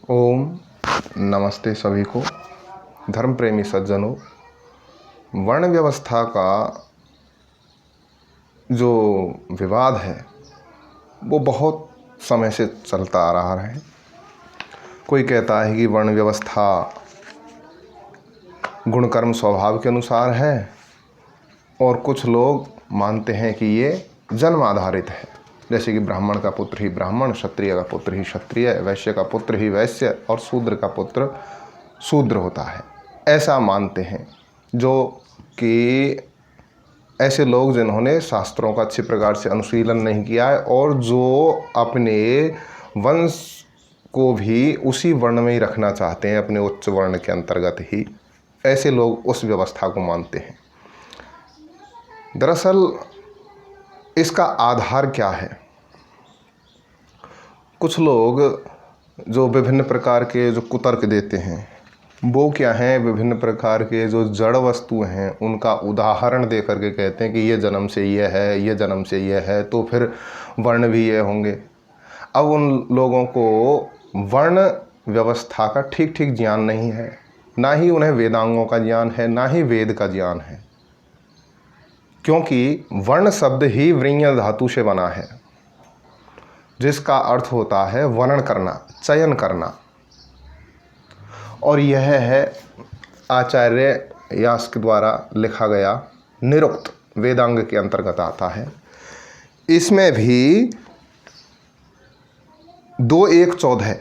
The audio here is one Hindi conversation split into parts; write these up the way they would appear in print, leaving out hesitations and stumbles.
ओम नमस्ते सभी को। धर्म प्रेमी सज्जनों, वर्ण व्यवस्था का जो विवाद है वो बहुत समय से चलता आ रहा है। कोई कहता है कि वर्ण व्यवस्था गुण कर्म स्वभाव के अनुसार है और कुछ लोग मानते हैं कि ये जन्म आधारित है, जैसे कि ब्राह्मण का पुत्र ही ब्राह्मण, क्षत्रिय का पुत्र ही क्षत्रिय, वैश्य का पुत्र ही वैश्य और शूद्र का पुत्र शूद्र होता है। ऐसा मानते हैं जो कि ऐसे लोग जिन्होंने शास्त्रों का अच्छी प्रकार से अनुशीलन नहीं किया है और जो अपने वंश को भी उसी वर्ण में ही रखना चाहते हैं, अपने उच्च वर्ण के अंतर्गत ही, ऐसे लोग उस व्यवस्था को मानते हैं। दरअसल इसका आधार क्या है? कुछ लोग जो विभिन्न प्रकार के जो कुतर्क देते हैं वो क्या हैं, विभिन्न प्रकार के जो जड़ वस्तुएं हैं उनका उदाहरण दे करके कहते हैं कि ये जन्म से ये है, ये जन्म से ये है, तो फिर वर्ण भी ये होंगे। अब उन लोगों को वर्ण व्यवस्था का ठीक ठीक ज्ञान नहीं है, ना ही उन्हें वेदांगों का ज्ञान है, ना ही वेद का ज्ञान है, क्योंकि वर्ण शब्द ही वृञ धातु से बना है, जिसका अर्थ होता है वर्णन करना, चयन करना। और यह है आचार्य व्यास के द्वारा लिखा गया निरुक्त, वेदांग के अंतर्गत आता है। इसमें भी 2:1:14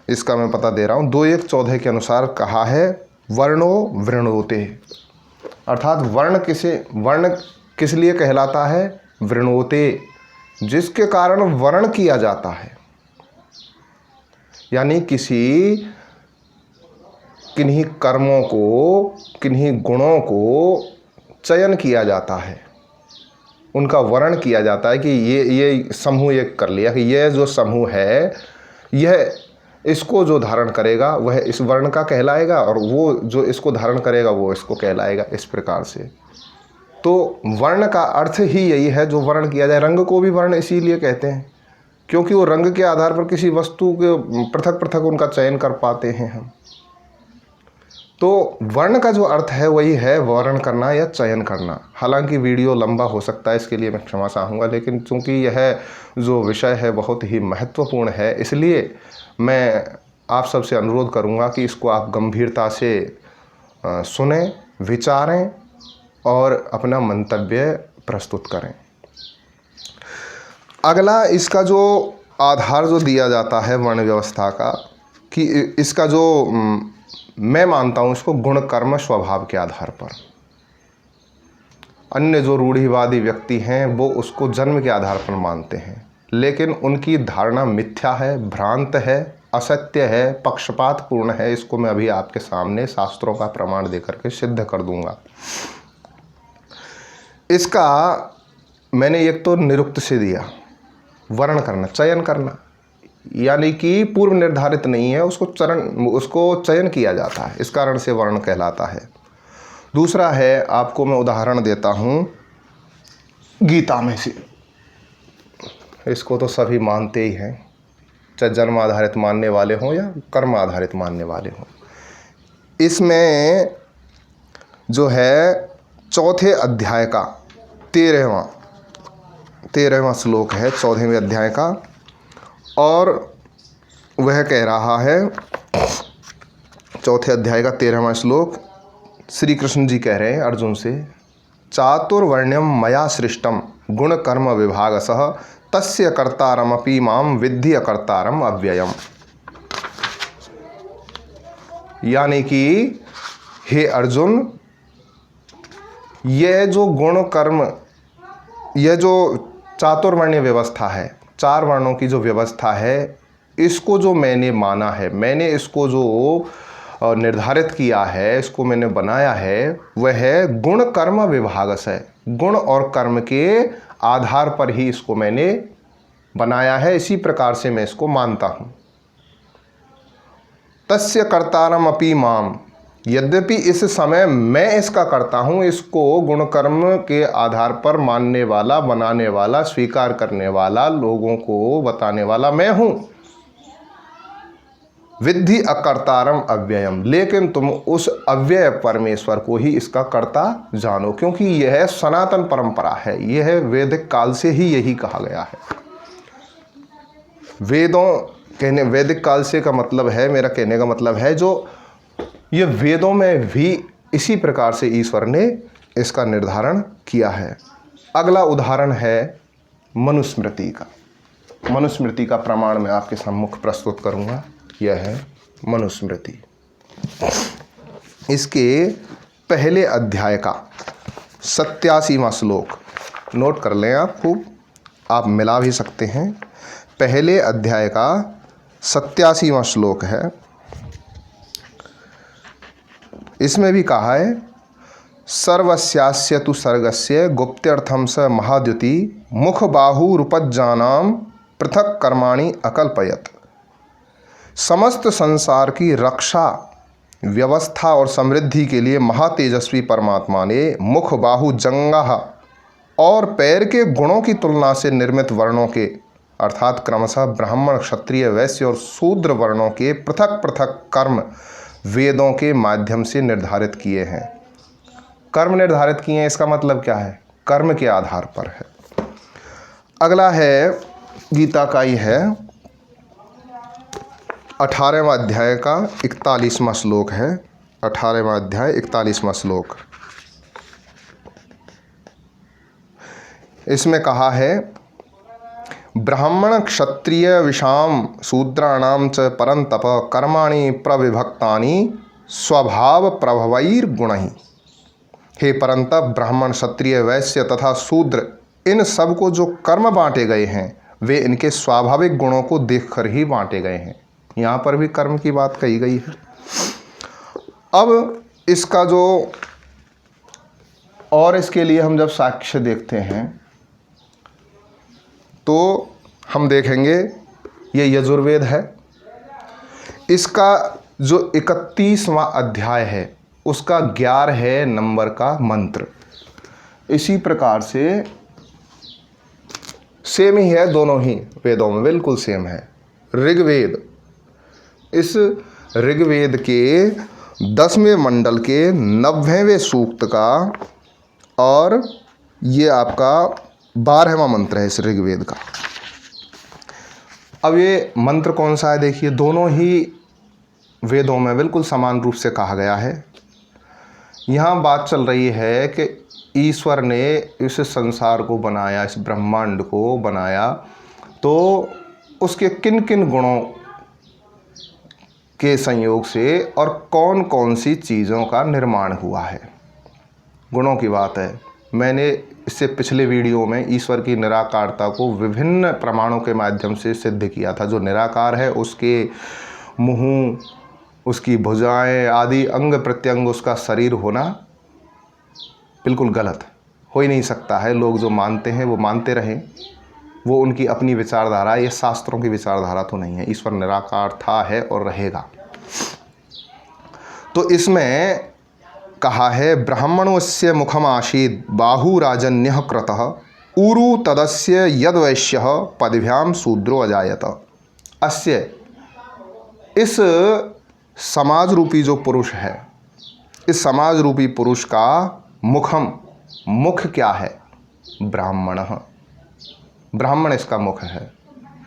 इसका मैं पता दे रहा हूँ। 2:1:14 के अनुसार कहा है वर्णो वृणोते, अर्थात वर्ण किस लिए कहलाता है? वृणोते, जिसके कारण वर्ण किया जाता है, यानी किन्हीं कर्मों को, किन्हीं गुणों को चयन किया जाता है, उनका वर्ण किया जाता है कि ये समूह एक कर लिया कि यह जो समूह है यह इसको जो धारण करेगा वह इस वर्ण का कहलाएगा और वो जो इसको धारण करेगा वो इसको कहलाएगा, इस प्रकार से। तो वर्ण का अर्थ ही यही है जो वर्ण किया जाए। रंग को भी वर्ण इसीलिए कहते हैं क्योंकि वो रंग के आधार पर किसी वस्तु के पृथक पृथक उनका चयन कर पाते हैं हम। तो वर्ण का जो अर्थ है वही है वर्ण करना या चयन करना। हालांकि वीडियो लंबा हो सकता है, इसके लिए मैं क्षमा चाहूँगा, लेकिन चूँकि यह जो विषय है बहुत ही महत्वपूर्ण है, इसलिए मैं आप सबसे अनुरोध करूँगा कि इसको आप गंभीरता से सुने, विचारें और अपना मंतव्य प्रस्तुत करें। अगला इसका जो आधार जो दिया जाता है वर्ण व्यवस्था का, कि इसका जो मैं मानता हूँ इसको गुण कर्म स्वभाव के आधार पर। अन्य जो रूढ़िवादी व्यक्ति हैं वो उसको जन्म के आधार पर मानते हैं, लेकिन उनकी धारणा मिथ्या है, भ्रांत है, असत्य है, पक्षपातपूर्ण है। इसको मैं अभी आपके सामने शास्त्रों का प्रमाण देकर के सिद्ध कर दूंगा। इसका मैंने एक तो निरुक्त से दिया, वर्ण करना, चयन करना, यानी कि पूर्व निर्धारित नहीं है, उसको चयन किया जाता है, इस कारण से वर्ण कहलाता है। दूसरा है, आपको मैं उदाहरण देता हूँ गीता में से, इसको तो सभी मानते ही हैं, चाहे जन्म आधारित मानने वाले हों या कर्म आधारित मानने वाले हों। इसमें जो है 4थे अध्याय का 13वां श्लोक है, 14वें अध्याय का, और वह कह रहा है, 4थे अध्याय का 13वां श्लोक, श्री कृष्ण जी कह रहे हैं अर्जुन से, चातुर्वर्ण्यम मया सृष्टम गुण कर्म विभागसः तस्य कर्तारमपि माम विद्धि अकर्तारम अव्ययम। यानी कि हे अर्जुन, यह जो गुण कर्म, यह जो चातुर्वर्ण्य व्यवस्था है, 4 वर्णों की जो व्यवस्था है, इसको जो मैंने माना है, मैंने इसको जो निर्धारित किया है, इसको मैंने बनाया है, वह है गुण कर्म विभाग से। गुण और कर्म के आधार पर ही इसको मैंने बनाया है, इसी प्रकार से मैं इसको मानता हूँ। तस्य कर्तारम अपि माम, यद्यपि इस समय मैं इसका करता हूँ, इसको गुण कर्म के आधार पर मानने वाला, बनाने वाला, स्वीकार करने वाला, लोगों को बताने वाला मैं हूँ। विद्धि अकर्तारम अव्ययम, लेकिन तुम उस अव्यय परमेश्वर को ही इसका कर्ता जानो, क्योंकि यह सनातन परंपरा है, यह वैदिक काल से ही यही कहा गया है। वैदिक काल से का मतलब है, मेरा कहने का मतलब है, जो ये वेदों में भी इसी प्रकार से ईश्वर ने इसका निर्धारण किया है। अगला उदाहरण है मनुस्मृति का। मनुस्मृति का प्रमाण मैं आपके सम्मुख प्रस्तुत करूंगा। यह है मनुस्मृति। इसके पहले अध्याय का 87वां श्लोक नोट कर लें आप, खूब आप मिला भी सकते हैं। पहले अध्याय का 87वां श्लोक है। इसमें भी कहा है, सर्वस्यास्य तु सर्गस्य गुप्त्यर्थम स महाद्युति मुख बाहुरुपज्जानाम पृथक कर्माणि अकल्पयत। समस्त संसार की रक्षा, व्यवस्था और समृद्धि के लिए महातेजस्वी परमात्मा ने मुख, बाहु, जंघा और पैर के गुणों की तुलना से निर्मित वर्णों के अर्थात क्रमशः ब्राह्मण, क्षत्रिय, वैश्य और शूद्र वर्णों के पृथक पृथक कर्म वेदों के माध्यम से निर्धारित किए हैं। कर्म निर्धारित किए हैं, इसका मतलब क्या है? कर्म के आधार पर है। अगला है गीता का ही है 18वां अध्याय का 41वां श्लोक है। 18वां अध्याय 41वां श्लोक। इसमें कहा है, ब्राह्मण क्षत्रिय विषाम शूद्राणाम च परंतप कर्माणि प्रविभक्तानि स्वभाव प्रभवैर गुणहि। हे परंतप, ब्राह्मण, क्षत्रिय, वैश्य तथा शूद्र, इन सब को जो कर्म बांटे गए हैं वे इनके स्वाभाविक गुणों को देखकर ही बांटे गए हैं। यहाँ पर भी कर्म की बात कही गई है। अब इसका जो और इसके लिए हम जब साक्ष्य देखते हैं तो हम देखेंगे ये यजुर्वेद है। इसका जो 31वां अध्याय है उसका 11 नंबर का मंत्र। इसी प्रकार से सेम ही है, दोनों ही वेदों में बिल्कुल सेम है। ऋग्वेद, इस ऋग्वेद के 10वें मंडल के 90वें सूक्त का, और ये आपका 12वां मंत्र है इस ऋग्वेद का। अब ये मंत्र कौन सा है देखिए, दोनों ही वेदों में बिल्कुल समान रूप से कहा गया है। यहाँ बात चल रही है कि ईश्वर ने इस संसार को बनाया, इस ब्रह्मांड को बनाया, तो उसके किन किन गुणों के संयोग से और कौन कौन सी चीज़ों का निर्माण हुआ है। गुणों की बात है। मैंने इससे पिछले वीडियो में ईश्वर की निराकारता को विभिन्न प्रमाणों के माध्यम से सिद्ध किया था। जो निराकार है उसके मुँह, उसकी भुजाएं आदि अंग प्रत्यंग, उसका शरीर होना बिल्कुल गलत हो ही नहीं सकता है। लोग जो मानते हैं वो मानते रहें, वो उनकी अपनी विचारधारा, ये शास्त्रों की विचारधारा तो नहीं है। ईश्वर निराकार था, है और रहेगा। तो इसमें कहा है, ब्राह्मणोस्य मुखम आसीद बाहु राजन्यः क्रतः ऊरु तदस्य यद्वैश्यः पदभ्याम शूद्रो अजायत। अस्य, इस समाज रूपी जो पुरुष है, इस समाज रूपी पुरुष का मुखम, मुख क्या है? ब्राह्मण। ब्राह्मण इसका मुख है।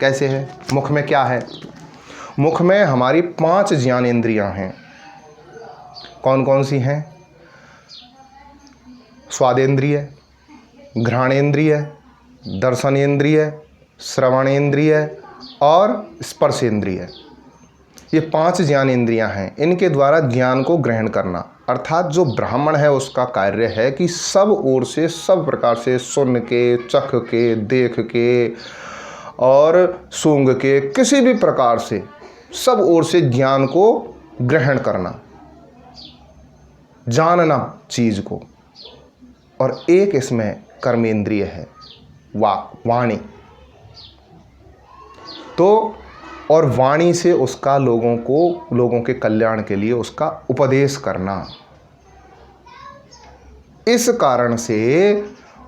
कैसे है? मुख में क्या है? मुख में हमारी 5 ज्ञानेंद्रियां हैं। कौन कौन सी हैं? स्वादेंद्रिय, घ्राणेंद्रिय, दर्शनेंद्रिय, श्रवणेंद्रिय और स्पर्शेंद्रिय। ये 5 ज्ञानेंद्रियां हैं। इनके द्वारा ज्ञान को ग्रहण करना, अर्थात जो ब्राह्मण है उसका कार्य है कि सब ओर से, सब प्रकार से सुन के, चख के, देख के और सूंघ के, किसी भी प्रकार से सब ओर से ज्ञान को ग्रहण करना, जानना चीज को। और एक इसमें कर्मेंद्रिय है, वाक, वाणी। तो और वाणी से उसका लोगों के कल्याण के लिए उसका उपदेश करना। इस कारण से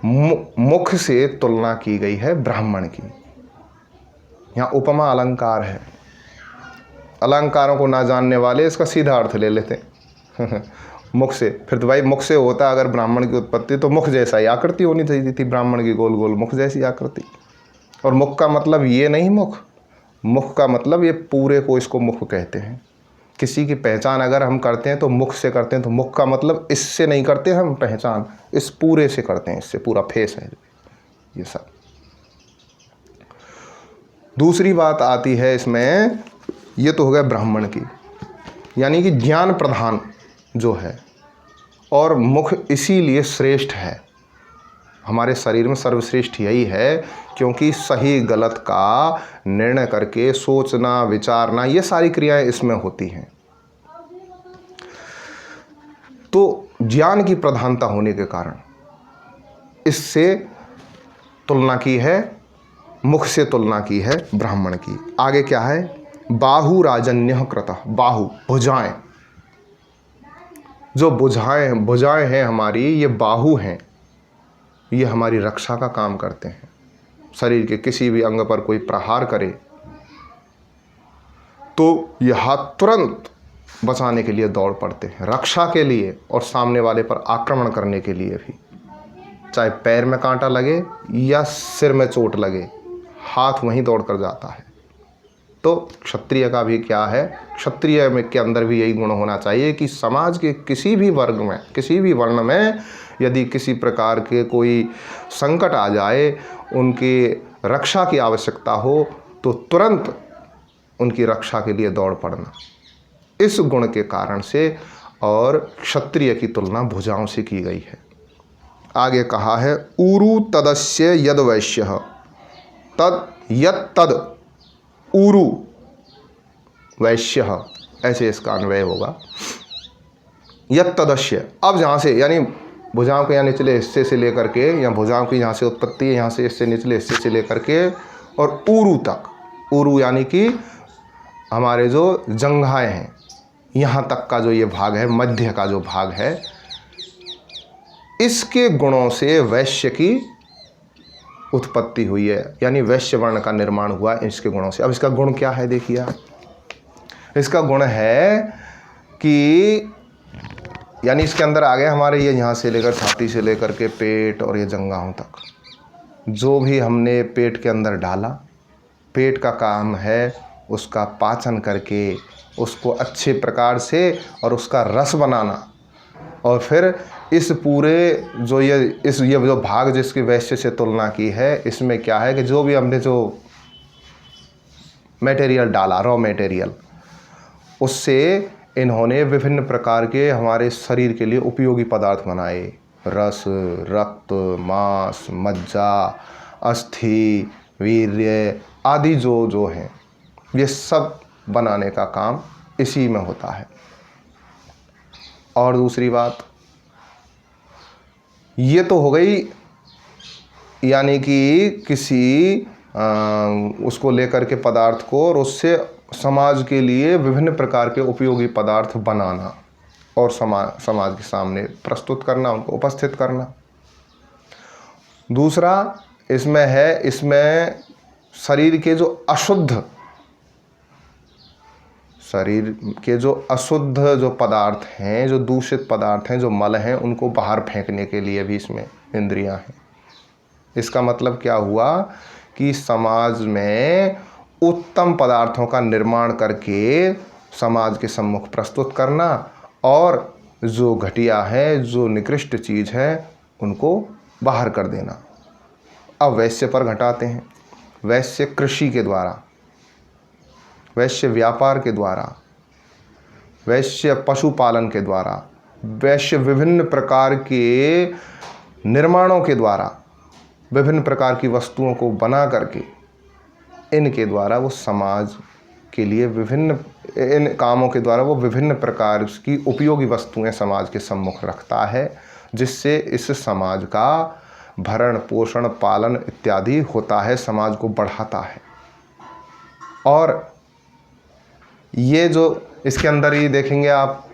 मुख से तुलना की गई है ब्राह्मण की। यहाँ उपमा अलंकार है। अलंकारों को ना जानने वाले इसका सीधा अर्थ ले लेते हैं मुख से। फिर तो भाई मुख से होता अगर ब्राह्मण की उत्पत्ति तो मुख जैसा ही आकृति होनी चाहिए थी, ब्राह्मण की गोल गोल मुख जैसी आकृति। और मुख का मतलब ये नहीं, मुख का मतलब ये पूरे को इसको मुख कहते हैं। किसी की पहचान अगर हम करते हैं तो मुख से करते हैं, तो मुख का मतलब इससे नहीं करते हम पहचान, इस पूरे से करते हैं, इससे पूरा फेस है ये सब। दूसरी बात आती है इसमें, ये तो हो गया ब्राह्मण की, यानी कि ज्ञान प्रधान जो है, और मुख इसीलिए श्रेष्ठ है हमारे शरीर में, सर्वश्रेष्ठ यही है क्योंकि सही गलत का निर्णय करके सोचना विचारना ये सारी क्रियाएं इसमें होती हैं। तो ज्ञान की प्रधानता होने के कारण इससे तुलना की है, मुख से तुलना की है ब्राह्मण की। आगे क्या है, बाहु राजन्य कृतः, बाहु भुजाएं, जो भुजाएं हैं हमारी, ये बाहु हैं, ये हमारी रक्षा का काम करते हैं। शरीर के किसी भी अंग पर कोई प्रहार करे तो ये हाथ तुरंत बचाने के लिए दौड़ पड़ते हैं, रक्षा के लिए और सामने वाले पर आक्रमण करने के लिए भी। चाहे पैर में कांटा लगे या सिर में चोट लगे, हाथ वहीं दौड़ कर जाता है। तो क्षत्रिय का भी क्या है, क्षत्रिय में के अंदर भी यही गुण होना चाहिए कि समाज के किसी भी वर्ग में, किसी भी वर्ण में यदि किसी प्रकार के कोई संकट आ जाए, उनकी रक्षा की आवश्यकता हो तो तुरंत उनकी रक्षा के लिए दौड़ पड़ना, इस गुण के कारण से और क्षत्रिय की तुलना भुजाओं से की गई है। आगे कहा है ऊरु तदस्य यद वैश्य तद यद तद ऊरु वैश्य, ऐसे इसका अन्वय होगा। यद तदस्य, अब जहाँ से यानी भुजाओं के यहाँ निचले हिस्से से लेकर के, या भुजाओं की यहाँ से उत्पत्ति है, यहाँ से इससे निचले हिस्से से लेकर के और ऊरु तक, ऊरु यानी कि हमारे जो जंघाएं हैं यहाँ तक का जो ये भाग है, मध्य का जो भाग है, इसके गुणों से वैश्य की उत्पत्ति हुई है, यानी वैश्य वर्ण का निर्माण हुआ इसके गुणों से। अब इसका गुण क्या है देखिए आप, इसका गुण है कि यानी इसके अंदर आ गए हमारे ये यहाँ से लेकर छाती से लेकर के पेट और ये जंघाओं तक, जो भी हमने पेट के अंदर डाला, पेट का काम है उसका पाचन करके उसको अच्छे प्रकार से और उसका रस बनाना, और फिर इस पूरे जो ये जो भाग जिसकी वैश्य से तुलना की है, इसमें क्या है कि जो भी हमने जो मटेरियल डाला, रॉ मटेरियल, उससे इन्होंने विभिन्न प्रकार के हमारे शरीर के लिए उपयोगी पदार्थ बनाए, रस, रक्त, मांस, मज्जा, अस्थि, वीर्य आदि जो हैं, ये सब बनाने का काम इसी में होता है। और दूसरी बात ये तो हो गई, यानी कि किसी उसको लेकर के पदार्थ को और उससे समाज के लिए विभिन्न प्रकार के उपयोगी पदार्थ बनाना और समाज के सामने प्रस्तुत करना, उनको उपस्थित करना। दूसरा इसमें है, इसमें शरीर के जो अशुद्ध जो पदार्थ हैं, जो दूषित पदार्थ हैं, जो मल हैं, उनको बाहर फेंकने के लिए भी इसमें इंद्रियां हैं। इसका मतलब क्या हुआ कि समाज में उत्तम पदार्थों का निर्माण करके समाज के सम्मुख प्रस्तुत करना, और जो घटिया है, जो निकृष्ट चीज़ है, उनको बाहर कर देना। अब वैश्य पर घटाते हैं, वैश्य कृषि के द्वारा, वैश्य व्यापार के द्वारा, वैश्य पशुपालन के द्वारा, वैश्य विभिन्न प्रकार के निर्माणों के द्वारा, विभिन्न प्रकार की वस्तुओं को बना करके इनके द्वारा वो समाज के लिए इन कामों के द्वारा वो विभिन्न प्रकार की उपयोगी वस्तुएं समाज के सम्मुख रखता है, जिससे इस समाज का भरण पोषण पालन इत्यादि होता है, समाज को बढ़ाता है। और ये जो इसके अंदर ही देखेंगे आप,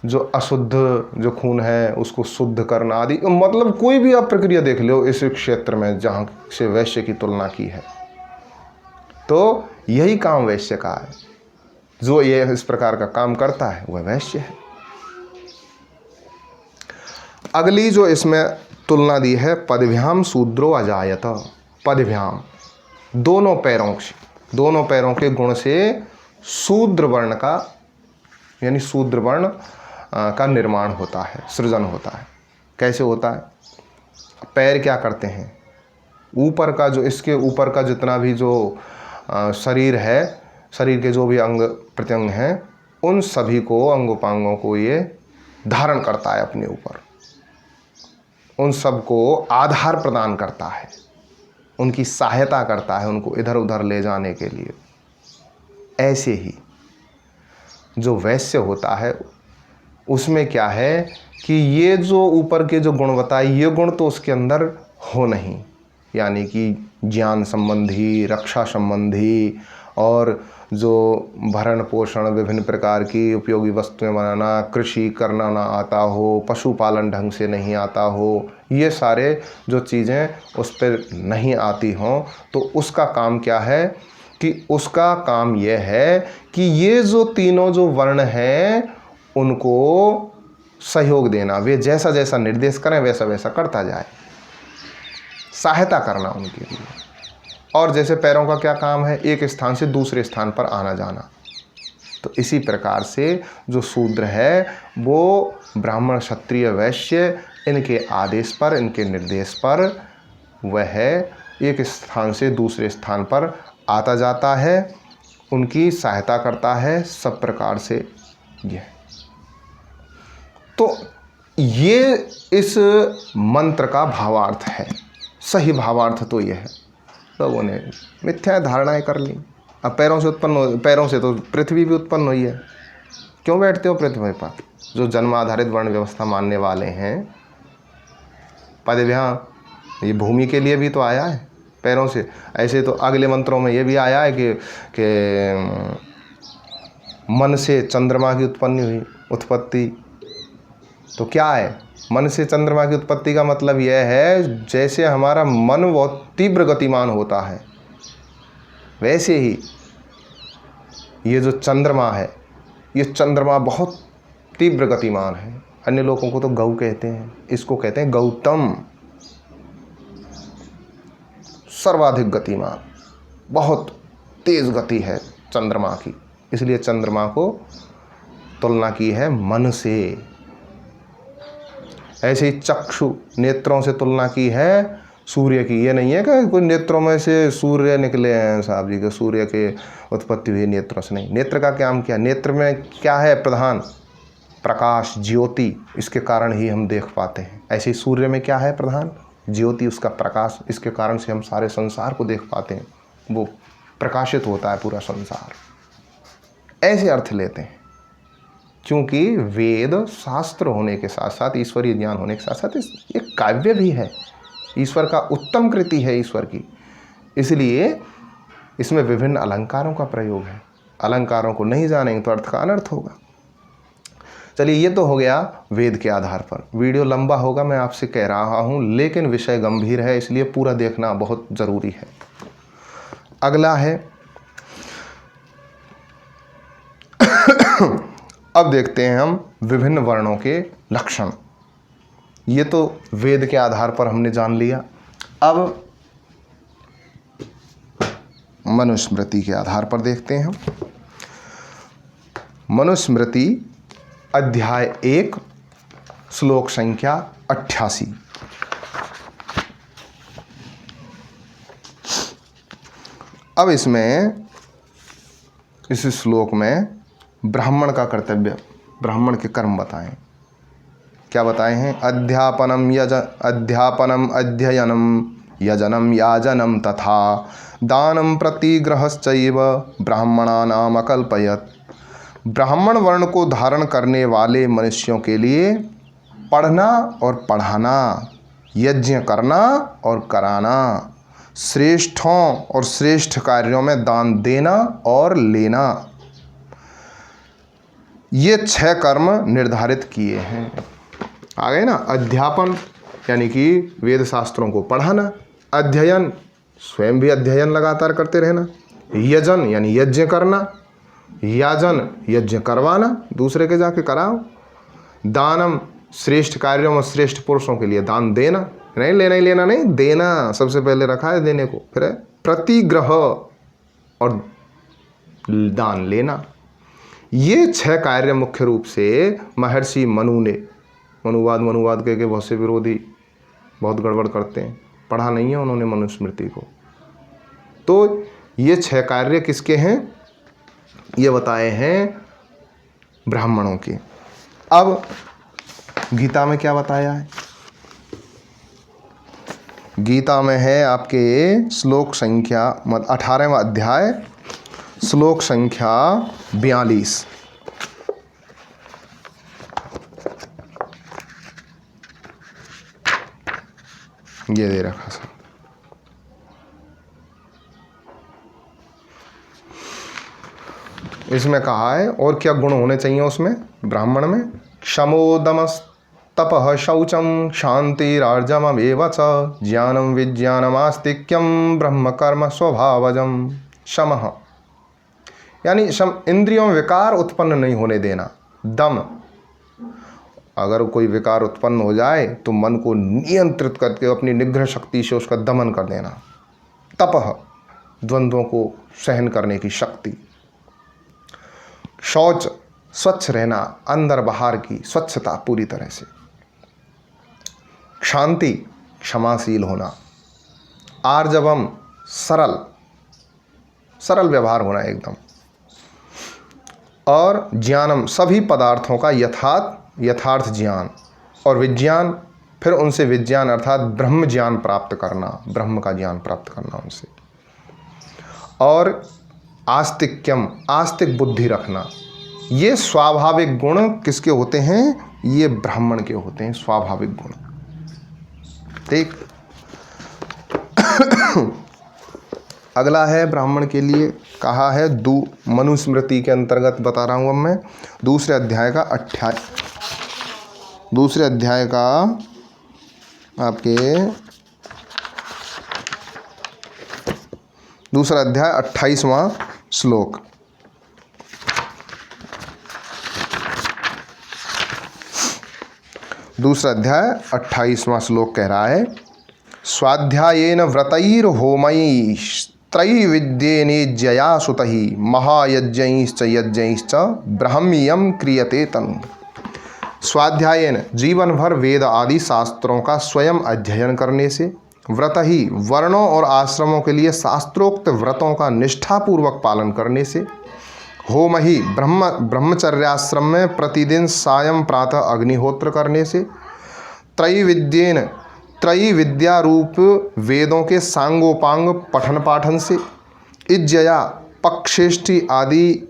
जो अशुद्ध जो खून है उसको शुद्ध करना आदि, मतलब कोई भी आप प्रक्रिया देख लो इस क्षेत्र में जहाँ से वैश्य की तुलना की है, तो यही काम वैश्य का है। जो ये इस प्रकार का काम करता है वह वैश्य है। अगली जो इसमें तुलना दी है, पदभ्याम शूद्रो अजायत। पदभ्याम दोनों पैरों के गुण से शूद्र वर्ण का यानी शूद्र वर्ण का निर्माण होता है, सृजन होता है। कैसे होता है? पैर क्या करते हैं? ऊपर का जो इसके ऊपर का जितना भी जो शरीर है, शरीर के जो भी अंग प्रत्यंग हैं, उन सभी को, अंगोपांगों को ये धारण करता है अपने ऊपर, उन सबको आधार प्रदान करता है, उनकी सहायता करता है, उनको इधर उधर ले जाने के लिए। ऐसे ही जो वैश्य होता है उसमें क्या है कि ये जो ऊपर के जो गुण बताए, ये गुण तो उसके अंदर हो नहीं, यानी कि ज्ञान संबंधी, रक्षा संबंधी और जो भरण पोषण, विभिन्न प्रकार की उपयोगी वस्तुएं बनाना, कृषि करना ना आता हो, पशुपालन ढंग से नहीं आता हो, ये सारे जो चीज़ें उस पर नहीं आती हों, तो उसका काम क्या है कि उसका काम यह है कि ये जो तीनों जो वर्ण हैं उनको सहयोग देना, वे जैसा जैसा निर्देश करें वैसा वैसा करता जाए, सहायता करना उनके लिए। और जैसे पैरों का क्या काम है? एक स्थान से दूसरे स्थान पर आना जाना। तो इसी प्रकार से जो शूद्र है वो ब्राह्मण, क्षत्रिय, वैश्य, इनके आदेश पर, इनके निर्देश पर वह एक स्थान से दूसरे स्थान पर आता जाता है, उनकी सहायता करता है सब प्रकार से। यह तो ये इस मंत्र का भावार्थ है। सही भावार्थ तो यह है। लोगों ने मिथ्या धारणाएं कर ली। अब पैरों से तो पृथ्वी भी उत्पन्न हुई है। क्यों बैठते हो पृथ्वी पर? जो जन्म आधारित वर्ण व्यवस्था मानने वाले हैं, पदभ्याम, ये भूमि के लिए भी तो आया है पैरों से। ऐसे तो अगले मंत्रों में ये भी आया है कि मन से चंद्रमा की उत्पत्ति। तो क्या है? मन से चंद्रमा की उत्पत्ति का मतलब यह है जैसे हमारा मन बहुत तीव्र गतिमान होता है, वैसे ही ये जो चंद्रमा है, ये चंद्रमा बहुत तीव्र गतिमान है। अन्य लोगों को तो गौ कहते हैं, इसको कहते हैं गौतम। सर्वाधिक गतिमान, बहुत तेज गति है चंद्रमा की, इसलिए चंद्रमा को तुलना की है मन से। ऐसे ही चक्षु, नेत्रों से तुलना की है सूर्य की। ये नहीं है कि कोई नेत्रों में से सूर्य निकले हैं साहब जी के, सूर्य के उत्पत्ति हुई नेत्रों से नहीं। नेत्र का काम क्या? नेत्र में क्या है प्रधान? प्रकाश, ज्योति, इसके कारण ही हम देख पाते हैं। ऐसे ही सूर्य में क्या है प्रधान? ज्योति, उसका प्रकाश, इसके कारण से हम सारे संसार को देख पाते हैं, वो प्रकाशित होता है पूरा संसार। ऐसे अर्थ लेते हैं, क्योंकि वेद शास्त्र होने के साथ साथ, ईश्वरीय ज्ञान होने के साथ साथ एक काव्य भी है, ईश्वर का उत्तम कृति है ईश्वर की, इसलिए इसमें विभिन्न अलंकारों का प्रयोग है। अलंकारों को नहीं जानेंगे तो अर्थ का अनर्थ होगा। चलिए, ये तो हो गया वेद के आधार पर। वीडियो लंबा होगा मैं आपसे कह रहा हूँ, लेकिन विषय गंभीर है, इसलिए पूरा देखना बहुत ज़रूरी है। अगला है अब देखते हैं हम विभिन्न वर्णों के लक्षण। ये तो वेद के आधार पर हमने जान लिया। अब मनुस्मृति के आधार पर देखते हैं हम। मनुस्मृति अध्याय 1 श्लोक संख्या 88। अब इसमें इस श्लोक में ब्राह्मण का कर्तव्य, ब्राह्मण के कर्म बताएं। क्या बताए हैं? अध्यापनम अध्ययनम यजनम याजनम तथा दानम प्रतिग्रहश्चैव ब्राह्मणानाम अकल्पयत्। ब्राह्मण वर्ण को धारण करने वाले मनुष्यों के लिए पढ़ना और पढ़ाना, यज्ञ करना और कराना, श्रेष्ठों और श्रेष्ठ कार्यों में दान देना और लेना, ये 6 कर्म निर्धारित किए हैं। आ गए ना? अध्यापन यानी कि वेद शास्त्रों को पढ़ाना, अध्ययन स्वयं भी अध्ययन लगातार करते रहना, यजन यानी यज्ञ करना, याजन यज्ञ करवाना, दूसरे के जाके कराओ। दानम श्रेष्ठ कार्यों में श्रेष्ठ पुरुषों के लिए दान देना, नहीं लेना ही लेना नहीं, देना सबसे पहले रखा है देने को। फिर है प्रतिग्रह और दान लेना। ये 6 कार्य मुख्य रूप से महर्षि मनु ने, मनुवाद के बहुत से विरोधी बहुत गड़बड़ करते हैं, पढ़ा नहीं है उन्होंने मनुस्मृति को। तो ये 6 कार्य किसके हैं, ये बताए हैं ब्राह्मणों के। अब गीता में क्या बताया है? गीता में है आपके श्लोक संख्या 18वां अध्याय श्लोक संख्या 42। ये दे रखा सर। इसमें कहा है और क्या गुण होने चाहिए उसमें ब्राह्मण में? क्षमोदमस तपः शौचम शांतिरार्जममेव च ज्ञानम विज्ञानमास्तिक्यम ब्रह्म कर्म स्वभावजम शमः, यानी शम इंद्रियों में विकार उत्पन्न नहीं होने देना। दम, अगर कोई विकार उत्पन्न हो जाए तो मन को नियंत्रित करके अपनी निग्रह शक्ति से उसका दमन कर देना। तपः, द्वंद्वों को सहन करने की शक्ति। शौच, स्वच्छ रहना, अंदर बाहर की स्वच्छता पूरी तरह से। शांति, क्षमाशील होना। आर्जवम, सरल व्यवहार होना एकदम। और ज्ञानम, सभी पदार्थों का यथार्थ ज्ञान। और विज्ञान, फिर उनसे विज्ञान अर्थात ब्रह्म ज्ञान प्राप्त करना, ब्रह्म का ज्ञान प्राप्त करना उनसे। और आस्तिक्यम, आस्तिक बुद्धि रखना। ये स्वाभाविक गुण किसके होते हैं? ये ब्राह्मण के होते हैं, स्वाभाविक गुण। ठीक। अगला है ब्राह्मण के लिए कहा है मनुस्मृति के अंतर्गत बता रहा हूं अब मैं, दूसरे अध्याय का आपके दूसरा अध्याय 28वां श्लोक। दूसरा अध्याय 28वां श्लोक कह रहा है, स्वाध्यायेन व्रतैर्होमैस्त्रैविद्येनेज्यया सुतहि महायज्ञैश्च यज्ञैश्च ब्राह्म्यं क्रियते तनु। स्वाध्यायेन, जीवन भर वेद आदि शास्त्रों का स्वयं अध्ययन करने से, व्रत ही, वर्णों और आश्रमों के लिए शास्त्रोक्त व्रतों का निष्ठापूर्वक पालन करने से, होम ही, ब्रह्मचर्याश्रम में प्रतिदिन सायं प्रातः अग्निहोत्र करने से, त्रैविद्येन, त्रैविद्या रूप वेदों के सांगोपांग पठन पाठन से, इज्जया, पक्षेष्टि आदि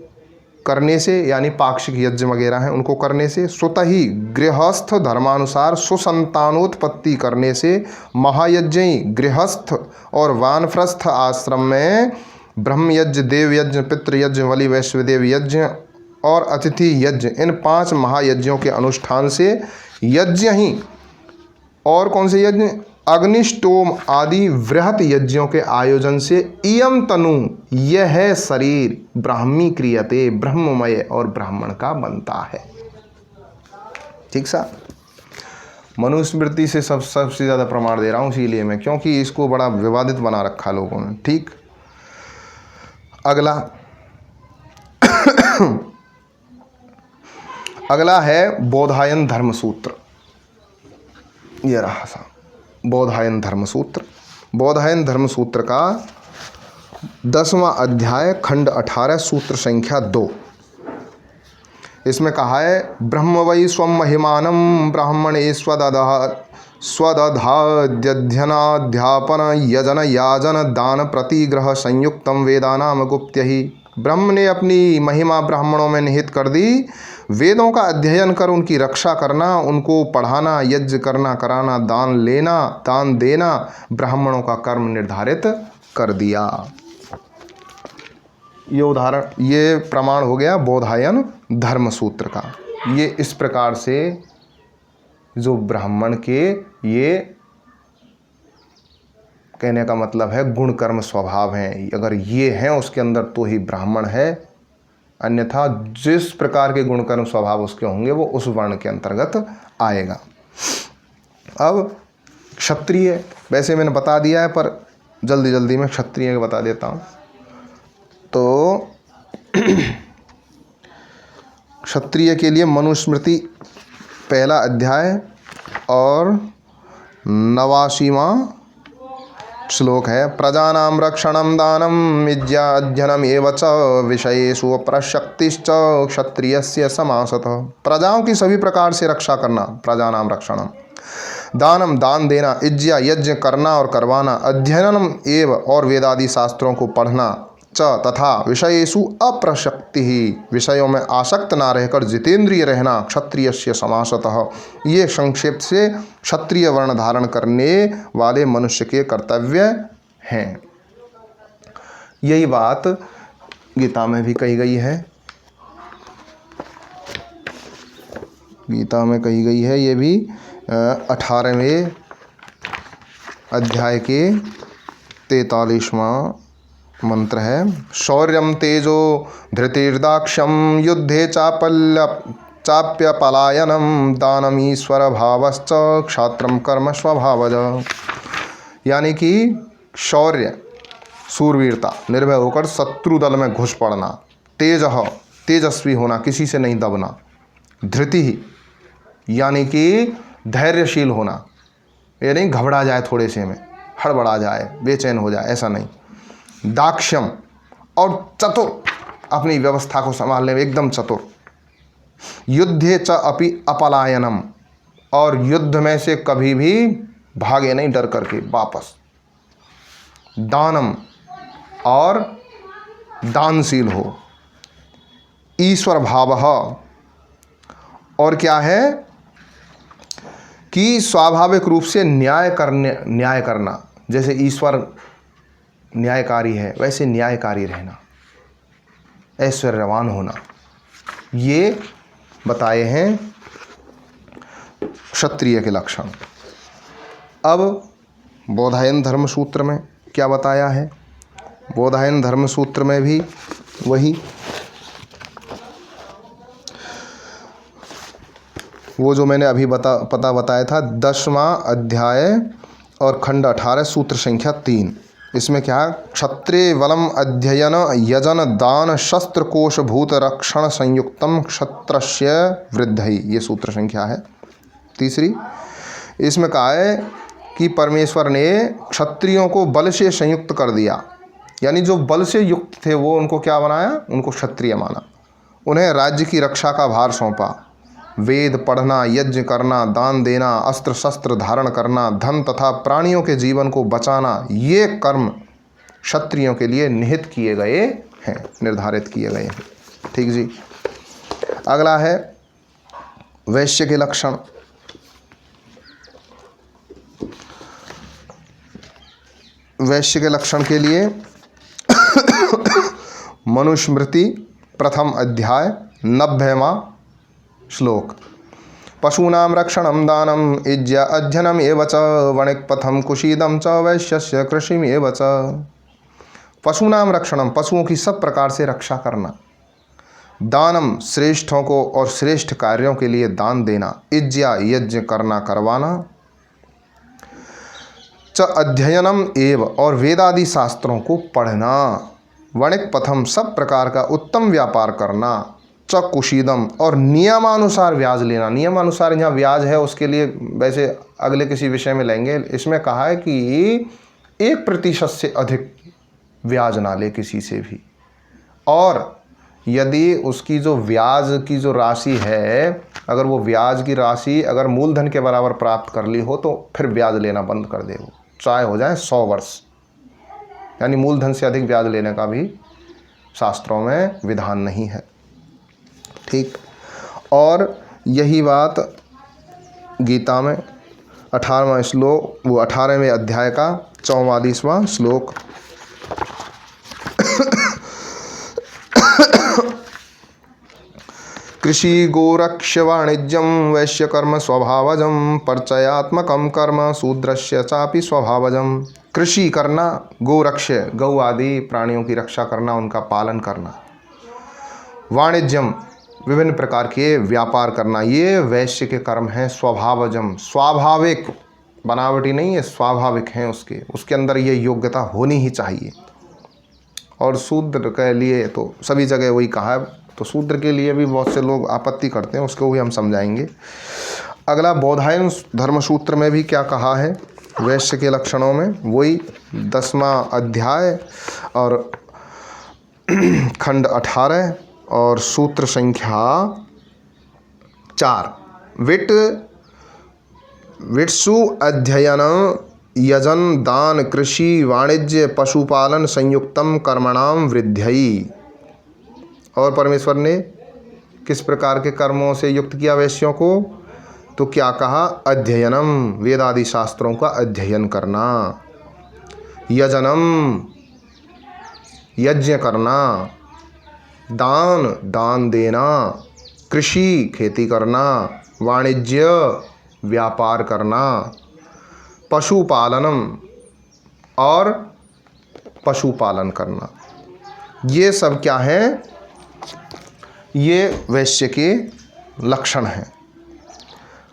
करने से, यानी पाक्षिक यज्ञ वगैरह हैं उनको करने से, स्वतः ही गृहस्थ धर्मानुसार सुसंतानोत्पत्ति करने से, महायज्ञ, गृहस्थ और वानप्रस्थ आश्रम में ब्रह्म यज्ञ, देव यज्ञ, पितृयज्ञ, बलि वैश्वदेव यज्ञ और अतिथि यज्ञ, इन 5 महायज्ञों के अनुष्ठान से, यज्ञ ही, और कौन से यज्ञ? अग्निष्टोम आदि वृहत यज्ञों के आयोजन से, इयम तनु, यह है शरीर, ब्राह्मी क्रियते, ब्रह्ममय और ब्राह्मण का बनता है। ठीक सा। मनुस्मृति से सबसे ज़्यादा प्रमाण दे रहा हूँ इसीलिए मैं, क्योंकि इसको बड़ा विवादित बना रखा लोगों ने। ठीक। अगला है बोधायन धर्मसूत्र। ये रहा सा बोधायन धर्मसूत्र। बोधायन धर्मसूत्र का 10वां अध्याय खंड 18 सूत्र संख्या 2। इसमें कहा है, ब्रह्म वै स्वम महिमानम ब्राह्मणे स्वदधाध्यनाध्यापन यजन याजन दान प्रतिग्रह संयुक्तम वेदानाम गुप्त्य ही। ब्रह्म ने अपनी महिमा ब्राह्मणों में निहित कर दी। वेदों का अध्ययन कर उनकी रक्षा करना, उनको पढ़ाना, यज्ञ करना कराना, दान लेना, दान देना, ब्राह्मणों का कर्म निर्धारित कर दिया। ये प्रमाण हो गया बोधायन धर्मसूत्र का। ये इस प्रकार से जो ब्राह्मण के, ये कहने का मतलब है गुण कर्म स्वभाव हैं, अगर ये हैं उसके अंदर तो ही ब्राह्मण है, अन्यथा जिस प्रकार के गुण कर्म स्वभाव उसके होंगे वो उस वर्ण के अंतर्गत आएगा। अब क्षत्रिय, वैसे मैंने बता दिया है पर जल्दी जल्दी में क्षत्रिय को बता देता हूँ। तो क्षत्रिय के लिए मनुस्मृति पहला अध्याय और 89वां श्लोक है। प्रजानां रक्षणं दानं विद्या अध्ययनम् एव च विषयेषु प्रशक्तिश्च क्षत्रियस्य समासतः। प्रजाओं की सभी प्रकार से रक्षा करना, प्रजानां रक्षणम, दानम दान देना, यज्ञ यज्ञ करना और करवाना, अध्ययनम एव और वेदादि शास्त्रों को पढ़ना, च तथा विषयेषु अप्रशक्ति ही विषयों में आसक्त ना रहकर जितेंद्रिय रहना, क्षत्रियस्य समासतः। ये संक्षेप से क्षत्रिय वर्ण धारण करने वाले मनुष्य के कर्तव्य हैं। यही बात गीता में भी कही गई है, गीता में कही गई है। ये भी 18वें अध्याय के 43वां मंत्र है। शौर्यम तेजो धृतिर्दाक्ष्यम युद्धे चाप्य पलायनम दानम ईश्वर भावश्च क्षात्रम कर्म स्वभावज। यानी कि शौर्य, सूरवीरता, निर्भय होकर शत्रु दल में घुस पड़ना, तेजस्वी होना, किसी से नहीं दबना, धृति यानी कि धैर्यशील होना, ये नहीं घबरा जाए, थोड़े से में हड़बड़ा जाए, बेचैन हो जाए, ऐसा नहीं। दाक्ष्यम और चतुर, अपनी व्यवस्था को संभालने में एकदम चतुर। युद्धे च अपि अपलायनम, और युद्ध में से कभी भी भागे नहीं डर करके वापस। दानम, और दानशील हो। ईश्वर भाव, और क्या है कि स्वाभाविक रूप से न्याय करना, जैसे ईश्वर न्यायकारी है वैसे न्यायकारी रहना, ऐश्वर्यवान होना, ये बताए हैं क्षत्रिय के लक्षण। अब बौधायन धर्म सूत्र में क्या बताया है? बौधायन धर्म सूत्र में भी वही वो जो मैंने अभी बताया था, 10वां अध्याय और खंड 18 सूत्र संख्या 3। इसमें क्या है? क्षत्रिय वलम अध्ययन यजन दान शस्त्र कोश भूत रक्षण संयुक्तम क्षत्रस्य वृद्धि, ये सूत्र संख्या है 3। इसमें कहा है कि परमेश्वर ने क्षत्रियों को बल से संयुक्त कर दिया, यानी जो बल से युक्त थे वो उनको क्या बनाया? उनको क्षत्रिय माना। उन्हें राज्य की रक्षा का भार सौंपा। वेद पढ़ना, यज्ञ करना, दान देना, अस्त्र शस्त्र धारण करना, धन तथा प्राणियों के जीवन को बचाना, ये कर्म क्षत्रियों के लिए निहित किए गए हैं, निर्धारित किए गए हैं। ठीक जी। अगला है वैश्य के लक्षण। वैश्य के लक्षण के लिए मनुस्मृति प्रथम अध्याय 90वां श्लोक। पशूनां रक्षणं दानं यज्ञ अध्ययनम् एव च वणिक्पथं कुशीदं च वैश्यस्य कृषिम् एव च। पशूनां रक्षणम, पशुओं की सब प्रकार से रक्षा करना। दानम, श्रेष्ठों को और श्रेष्ठ कार्यों के लिए दान देना। यज्ञ, यज्ञ करना, करवाना। च अध्ययनम एव, और वेदादि शास्त्रों को पढ़ना। वणिक पथम, सब प्रकार का उत्तम व्यापार करना। च कुशीदम, और नियमानुसार ब्याज लेना। नियमानुसार यहाँ ब्याज है उसके लिए वैसे अगले किसी विषय में लेंगे। इसमें कहा है कि 1% से अधिक ब्याज ना ले किसी से भी, और यदि उसकी जो ब्याज की जो राशि है, अगर वो ब्याज की राशि अगर मूलधन के बराबर प्राप्त कर ली हो तो फिर ब्याज लेना बंद कर दे, वो चाहे हो जाए 100 वर्ष। यानी मूलधन से अधिक ब्याज लेने का भी शास्त्रों में विधान नहीं है। ठीक। और यही बात गीता में 18वां श्लोक, वो 18वें अध्याय का 44वां श्लोक। कृषि गोरक्ष्य वाणिज्यम वैश्य कर्म स्वभावजम परचयात्मकम कर्म शूद्रस्य चापि स्वभावजम। कृषि करना, गोरक्ष्य, गौ आदि प्राणियों की रक्षा करना, उनका पालन करना, वाणिज्यम, विभिन्न प्रकार के व्यापार करना, ये वैश्य के कर्म हैं। स्वभावजम, स्वाभाविक, बनावटी नहीं है, स्वाभाविक हैं उसके अंदर ये योग्यता होनी ही चाहिए। और शूद्र के लिए तो सभी जगह वही कहा है, तो शूद्र के लिए भी बहुत से लोग आपत्ति करते हैं, उसको भी हम समझाएंगे। अगला बौधायन धर्मसूत्र में भी क्या कहा है वैश्य के लक्षणों में, वही 10वां अध्याय और खंड 18 और सूत्र संख्या 4। विट्सु अध्ययन यजन दान कृषि वाणिज्य पशुपालन संयुक्तम कर्मणाम वृद्धि। और परमेश्वर ने किस प्रकार के कर्मों से युक्त किया वैश्यों को, तो क्या कहा, अध्ययनम, वेदादि शास्त्रों का अध्ययन करना, यजनम, यज्ञ करना, दान देना, कृषि, खेती करना, वाणिज्य, व्यापार करना, पशुपालनम, और पशुपालन करना। ये सब क्या है, ये वैश्य के लक्षण हैं।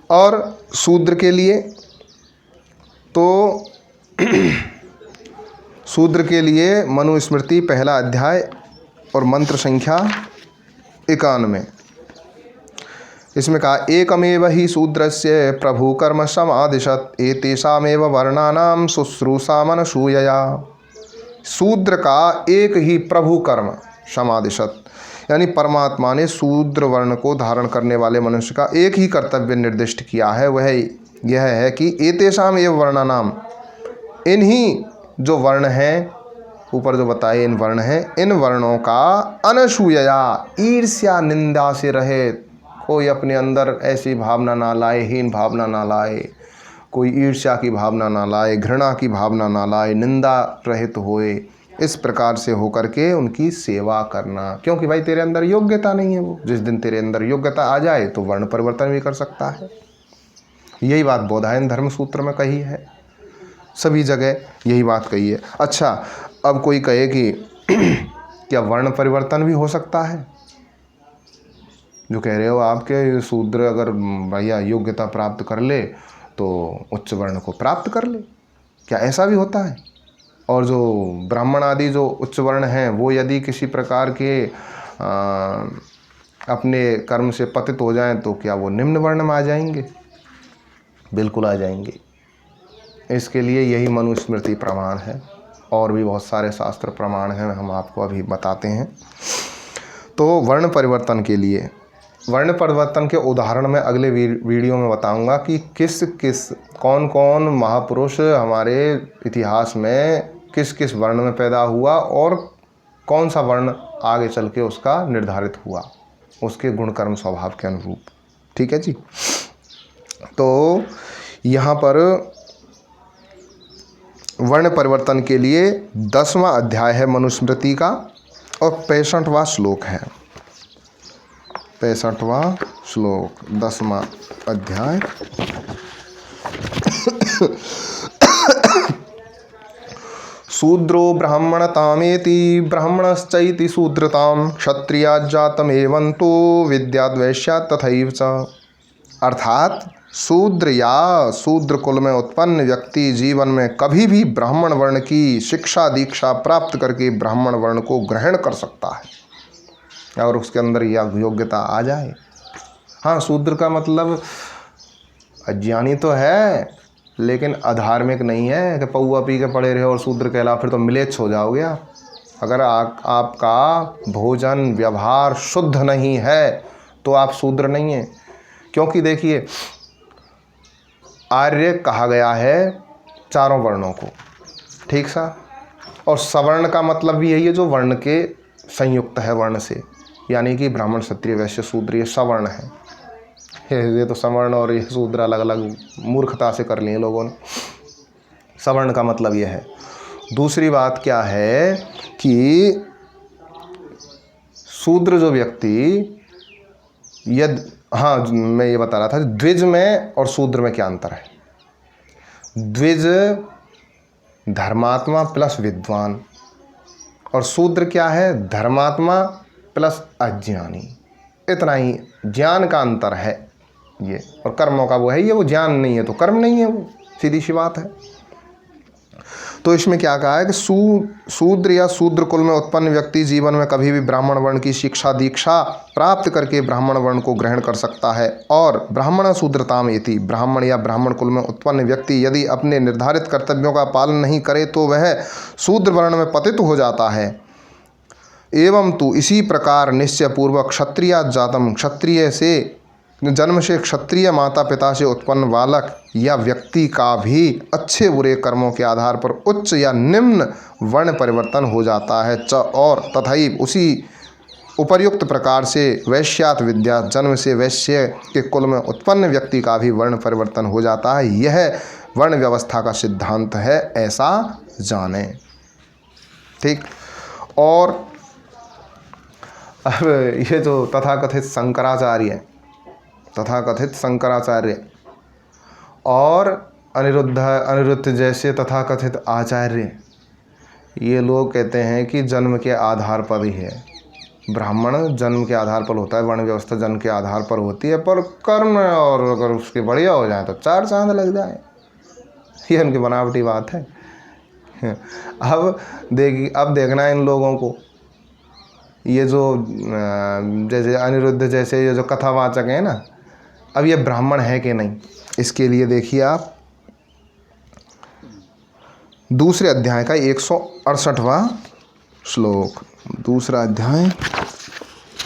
और शूद्र के लिए तो शूद्र के लिए मनुस्मृति 1 अध्याय और मंत्र संख्या 91, इसमें कहा एकमेव ही शूद्रस्य प्रभु कर्म समादिशत एतेषामेव वर्णानाम शुश्रूषामनसूयया। शूद्र का एक ही प्रभु कर्म समादिशत, यानी परमात्मा ने शूद्र वर्ण को धारण करने वाले मनुष्य का एक ही कर्तव्य निर्दिष्ट किया है, वह यह है कि एतेषाम एव वर्णानाम, इन्हीं जो वर्ण हैं, ऊपर जो बताए इन वर्ण हैं, इन वर्णों का अनसूयया, ईर्ष्या निंदा से रहित, कोई अपने अंदर ऐसी भावना ना लाए, हीन भावना ना लाए, कोई ईर्ष्या की भावना ना लाए, घृणा की भावना ना लाए, निंदा रहित होए, इस प्रकार से होकर के उनकी सेवा करना। क्योंकि भाई तेरे अंदर योग्यता नहीं है, वो जिस दिन तेरे अंदर योग्यता आ जाए तो वर्ण परिवर्तन भी कर सकता है। यही बात बौधायन धर्मसूत्र में कही है, सभी जगह यही बात कही है। अच्छा, अब कोई कहे कि क्या वर्ण परिवर्तन भी हो सकता है, जो कह रहे हो आपके शूद्र अगर भैया योग्यता प्राप्त कर ले तो उच्च वर्ण को प्राप्त कर ले, क्या ऐसा भी होता है? और जो ब्राह्मण आदि जो उच्च वर्ण हैं वो यदि किसी प्रकार के अपने कर्म से पतित हो जाएं तो क्या वो निम्न वर्ण में आ जाएंगे? बिल्कुल आ जाएंगे। इसके लिए यही मनुस्मृति प्रमाण है, और भी बहुत सारे शास्त्र प्रमाण हैं, हम आपको अभी बताते हैं। तो वर्ण परिवर्तन के लिए, वर्ण परिवर्तन के उदाहरण मैं अगले वीडियो में बताऊंगा कि कौन कौन महापुरुष हमारे इतिहास में किस किस वर्ण में पैदा हुआ और कौन सा वर्ण आगे चल के उसका निर्धारित हुआ, उसके गुण कर्म स्वभाव के अनुरूप। ठीक है जी। तो यहाँ पर वर्ण परिवर्तन के लिए 10वां अध्याय है मनुस्मृति का, और 65वां श्लोक है। 65वां श्लोक 10वां अध्याय। शूद्रो ब्राह्मणतामेति ब्राह्मणश्चैति शूद्रताम क्षत्रियाज्जातमेवंतो विद्याद्वैश्यात् तथैव च। अर्थात शूद्र या शूद्र कुल में उत्पन्न व्यक्ति जीवन में कभी भी ब्राह्मण वर्ण की शिक्षा दीक्षा प्राप्त करके ब्राह्मण वर्ण को ग्रहण कर सकता है और उसके अंदर यह योग्यता आ जाए। हाँ, शूद्र का मतलब अज्ञानी तो है लेकिन अधार्मिक नहीं है कि पौआ पी के पड़े रहे और शूद्र कहला, फिर तो मिलेच्छ हो जाओगे आप। अगर आपका भोजन व्यवहार शुद्ध नहीं है तो आप शूद्र नहीं हैं। क्योंकि देखिए, आर्य कहा गया है चारों वर्णों को, ठीक सा, और सवर्ण का मतलब भी यही है जो वर्ण के संयुक्त है वर्ण से, यानी कि ब्राह्मण क्षत्रिय वैश्य शूद्र, ये सवर्ण है। ये तो सवर्ण और ये शूद्र अलग अलग मूर्खता से कर लिए लोगों ने। सवर्ण का मतलब यह है। दूसरी बात क्या है कि शूद्र जो व्यक्ति हाँ, मैं ये बता रहा था द्विज में और शूद्र में क्या अंतर है। द्विज धर्मात्मा प्लस विद्वान, और शूद्र क्या है, धर्मात्मा प्लस अज्ञानी, इतना ही ज्ञान का अंतर है ये। और कर्मों का वो है ये, वो ज्ञान नहीं है तो कर्म नहीं है, वो सीधी सी बात है। तो इसमें क्या कहा है कि शूद्र या शूद्र कुल में उत्पन्न व्यक्ति जीवन में कभी भी ब्राह्मण वर्ण की शिक्षा दीक्षा प्राप्त करके ब्राह्मण वर्ण को ग्रहण कर सकता है। और ब्राह्मण शूद्रताम इति, ब्राह्मण या ब्राह्मण कुल में उत्पन्न व्यक्ति यदि अपने निर्धारित कर्तव्यों का पालन नहीं करे तो वह शूद्र वर्ण में पतित हो जाता है। एवं तो इसी प्रकार निश्चय पूर्वक क्षत्रिय जातम, क्षत्रिय से जन्म से क्षत्रिय माता पिता से उत्पन्न बालक या व्यक्ति का भी अच्छे बुरे कर्मों के आधार पर उच्च या निम्न वर्ण परिवर्तन हो जाता है। और तथाइव उसी उपर्युक्त प्रकार से वैश्यात विद्या, जन्म से वैश्य के कुल में उत्पन्न व्यक्ति का भी वर्ण परिवर्तन हो जाता है। यह वर्ण व्यवस्था का सिद्धांत है, ऐसा जाने। ठीक। और अब ये जो तथाकथित शंकराचार्य और अनिरुद्ध जैसे तथाकथित आचार्य, ये लोग कहते हैं कि जन्म के आधार पर ही है, ब्राह्मण जन्म के आधार पर होता है, वर्ण व्यवस्था जन्म के आधार पर होती है, पर कर्म और अगर उसके बढ़िया हो जाए तो 4 चांद लग जाए। ये उनकी बनावटी बात है। अब देखना इन लोगों को, ये जो जैसे अनिरुद्ध जैसे ये जो कथावाचक हैं ना, अब ये ब्राह्मण है कि नहीं, इसके लिए देखिए आप दूसरे अध्याय का 168वां श्लोक, दूसरा अध्याय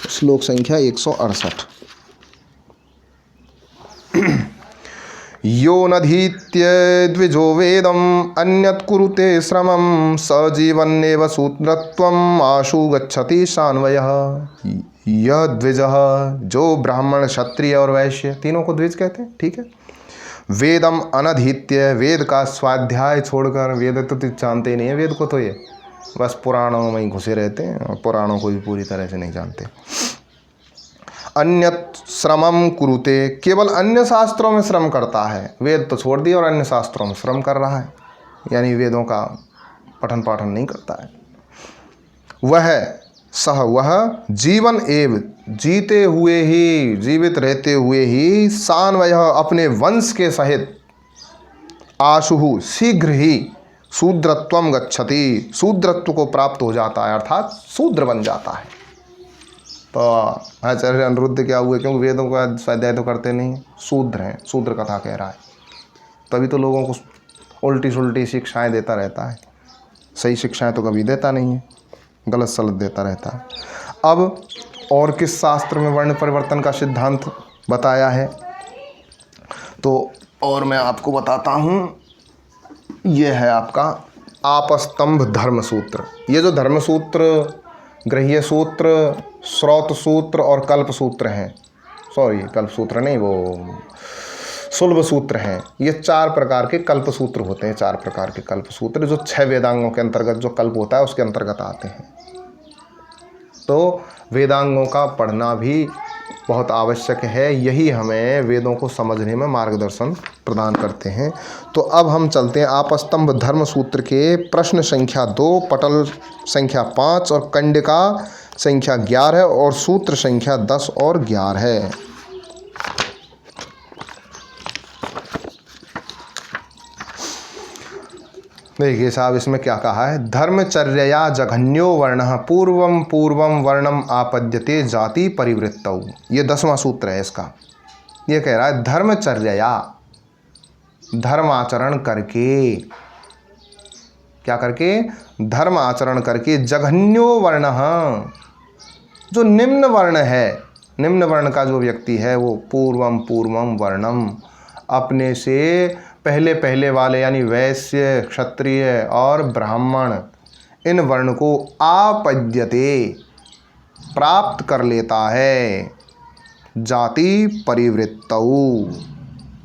श्लोक संख्या 168। यो नधीत्य द्विजो वेदम अन्यत् कुरुते श्रमं स जीवन्नेव शूद्रत्वम् आशु गच्छति सान्वयः। यह द्विजः, जो ब्राह्मण क्षत्रिय और वैश्य तीनों को द्विज कहते हैं। ठीक है। वेदम अनधीत्य, वेद का स्वाध्याय छोड़कर, वेद तो जानते ही नहीं है, वेद को तो ये बस पुराणों में ही घुसे रहते हैं और पुराणों को भी पूरी तरह से नहीं जानते। अन्यत् श्रमम कुरुते, केवल अन्य शास्त्रों में श्रम करता है, वेद तो छोड़ दिया और अन्य शास्त्रों में श्रम कर रहा है, यानी वेदों का पठन पाठन नहीं करता है। वह जीवन एव, जीते हुए ही, जीवित रहते हुए ही, सान्वयः अपने वंश के सहित, आशुहु शीघ्र ही, शूद्रत्वम गच्छति, शूद्रत्व को प्राप्त हो जाता है, अर्थात शूद्र बन जाता है। तो आचार्य अनिरुद्ध क्या हुए, क्योंकि वेदों का स्वाध्याय तो करते नहीं, शूद्र हैं, शूद्र कथा कह रहा है, तभी तो लोगों को उल्टी सुल्टी शिक्षाएं देता रहता है, सही शिक्षाएं तो कभी देता नहीं है, गलत सलत देता रहता है। अब और किस शास्त्र में वर्ण परिवर्तन का सिद्धांत बताया है, तो और मैं आपको बताता हूँ, ये है आपका आपस्तंभ धर्म सूत्र। ये जो धर्म सूत्र, गृह्य सूत्र, श्रौत सूत्र और कल्प सूत्र हैं, सॉरी कल्प सूत्र नहीं, वो सुलभ सूत्र हैं, ये 4 प्रकार के कल्प सूत्र होते हैं। 4 प्रकार के कल्प सूत्र जो 6 वेदांगों के अंतर्गत जो कल्प होता है उसके अंतर्गत आते हैं। तो वेदांगों का पढ़ना भी बहुत आवश्यक है, यही हमें वेदों को समझने में मार्गदर्शन प्रदान करते हैं। तो अब हम चलते हैं आपस्तंभ धर्म सूत्र के प्रश्न संख्या 2, पटल संख्या 5 और कंडिका संख्या 11 और सूत्र संख्या 10 और 11 है। देखिए साहब, इसमें क्या कहा है, धर्मचर्या जघन्यो वर्णः पूर्वम पूर्वम वर्णम आपद्यते जाति परिवृत्तौ। ये 10वां सूत्र है इसका। ये कह रहा है धर्मचर्या, धर्म आचरण करके, क्या करके, धर्म आचरण करके, जघन्यो वर्णः, जो निम्न वर्ण है, निम्न वर्ण का जो व्यक्ति है वो पूर्वम पूर्वम वर्णम, अपने से पहले पहले वाले यानी वैश्य, क्षत्रिय और ब्राह्मण, इन वर्ण को आपद्यते, प्राप्त कर लेता है, जाति परिवृत्तौ,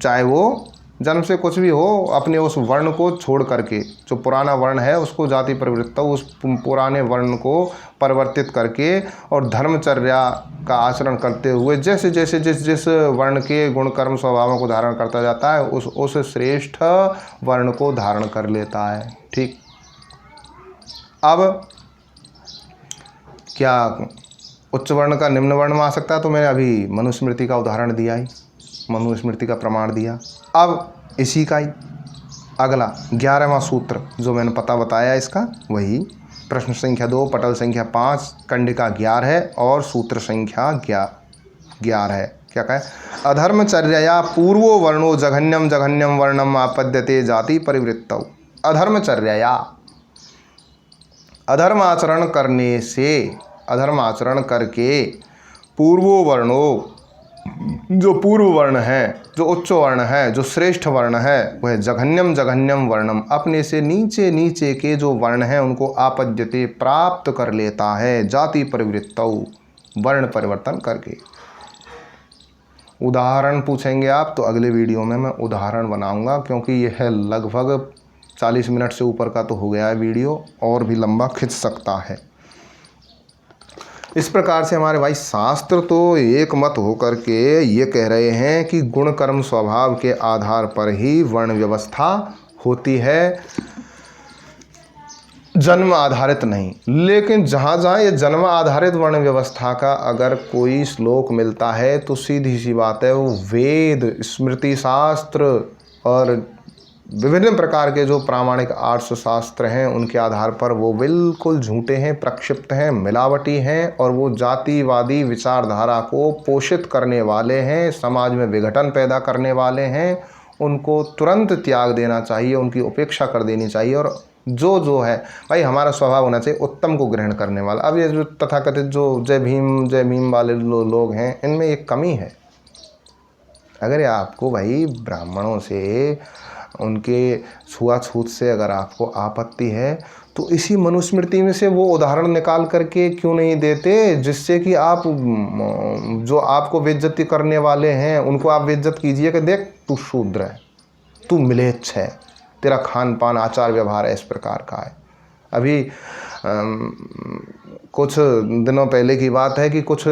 चाहे वो जन्म से कुछ भी हो, अपने उस वर्ण को छोड़ करके, जो पुराना वर्ण है उसको जाति परिवृत्तौ, उस पुराने वर्ण को परिवर्तित करके और धर्मचर्या का आचरण करते हुए जैसे जैसे जिस वर्ण के गुण कर्म स्वभावों को धारण करता जाता है उस श्रेष्ठ वर्ण को धारण कर लेता है। ठीक। अब क्या उच्च वर्ण का निम्न वर्ण में आ सकता है, तो मैंने अभी मनुस्मृति का उदाहरण दिया ही, मनुस्मृति का प्रमाण दिया। अब इसी का ही अगला 11वां सूत्र जो मैंने पता बताया इसका, वही प्रश्न संख्या 2 पटल संख्या 5 कंडिका 11 है और सूत्र संख्या 11 है। क्या कहे? अधर्मचर्या पूर्वो वर्णो जघन्यम जघन्यम वर्णम आपद्यते जाति परिवृत्तौ। अधर्मचर्या, अधर्म आचरण करने से, अधर्म आचरण करके पूर्वो वर्णो, जो पूर्व वर्ण है, जो उच्च वर्ण है, जो श्रेष्ठ वर्ण है, वह जघन्यम जघन्यम वर्णम, अपने से नीचे नीचे के जो वर्ण हैं उनको आपद्यते प्राप्त कर लेता है, जाति परिवृत्तौ, वर्ण परिवर्तन करके। उदाहरण पूछेंगे आप तो अगले वीडियो में मैं उदाहरण बनाऊंगा, क्योंकि यह है लगभग 40 मिनट से ऊपर का तो हो गया है वीडियो, और भी लंबा खिंच सकता है। इस प्रकार से हमारे भाई शास्त्र तो एक मत होकर के ये कह रहे हैं कि गुण कर्म स्वभाव के आधार पर ही वर्ण व्यवस्था होती है, जन्म आधारित नहीं। लेकिन जहाँ जहाँ ये जन्म आधारित वर्ण व्यवस्था का अगर कोई श्लोक मिलता है तो सीधी सी बात है वो वेद, स्मृति शास्त्र और विभिन्न प्रकार के जो प्रामाणिक आर्ष शास्त्र हैं उनके आधार पर वो बिल्कुल झूठे हैं, प्रक्षिप्त हैं, मिलावटी हैं, और वो जातिवादी विचारधारा को पोषित करने वाले हैं, समाज में विघटन पैदा करने वाले हैं। उनको तुरंत त्याग देना चाहिए, उनकी उपेक्षा कर देनी चाहिए, और जो है भाई हमारा स्वभाव होना चाहिए उत्तम को ग्रहण करने वाला। अब ये जो तथाकथित जो जय भीम वाले लोग हैं, इनमें एक कमी है। अगर आपको भाई ब्राह्मणों से, उनके छुआछूत से अगर आपको आपत्ति है तो इसी मनुस्मृति में से वो उदाहरण निकाल करके क्यों नहीं देते, जिससे कि आप जो आपको बेइज्जती करने वाले हैं उनको आप बेइज्जत कीजिए कि देख तू शूद्र है, तू म्लेच्छ है, तेरा खान पान आचार व्यवहार इस प्रकार का है। अभी कुछ दिनों पहले की बात है कि कुछ